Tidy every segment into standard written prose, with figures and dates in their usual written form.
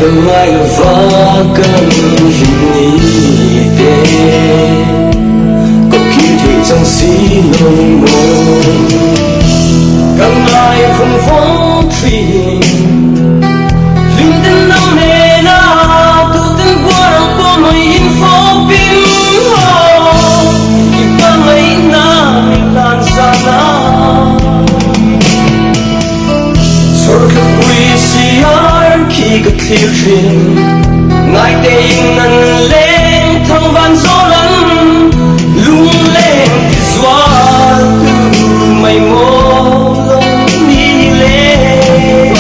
đừng ai là vã cần hình nhị tê có khi thì chẳng xí nỗi mong càng ai không phóng thủy linh tên năm nề na tu tên qua rằng qua mày in phố pin ho iba mày na mình lan xa na sort of khi gặp thiêu thuyền ngài tên năn lên thăng van gió lẫn lung lên gió từ mây mô lông đi lên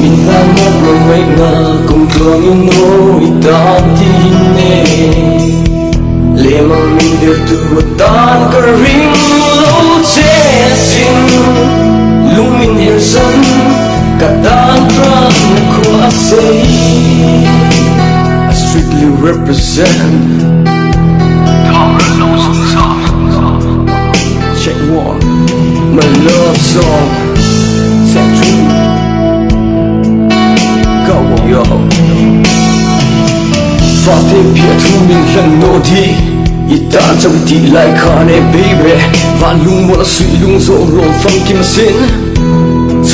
mình đang ngốc lòng mây ngà cùng thương yêu nỗi ta tin nè lệ mà mình đều từ tan cả ring lâu che xin lung mình hiểu sân Kadang ko I say I strictly represent Check one my love song Set two Go on yo Phát thêm phía thu mình lần nô thi Ita trong tí lại khá nè baby Và lung mua là suy lung rộ rộn phong kim xin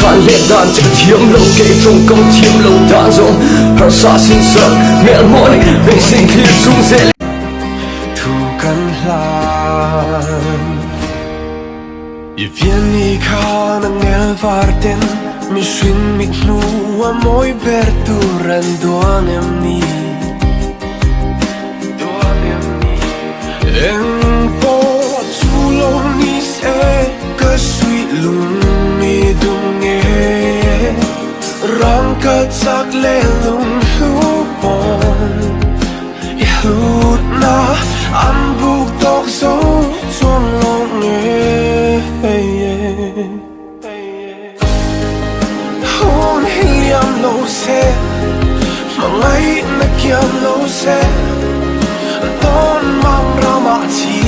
Than lệ đàn chắc thiếm lâu kê trong công thiếm lâu đàn rộng Hở xa xin sợ mẹ mỏi Bên sinh khi xuống dễ Thu cần lan I viên i khá nang el varten Mi shin mit nua moi berturan duan em ni Em po chulo ni se Ka sui lung mi dung nghe Rang ka chak le lung lu pon I hlut na an buk tok zo chuan long nghe Hôn hiliam lo se Mangai na kiam lo se Don mang rama chi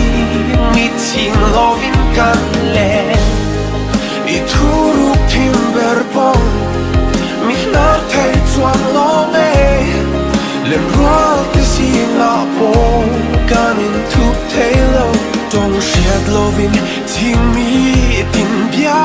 Mi ching lo vin kan le I thuruk timber pong Mi na thay chuan lo me Len rual te si na po Ganin thup thay lo Dong shiat lo vin ting mi tin bia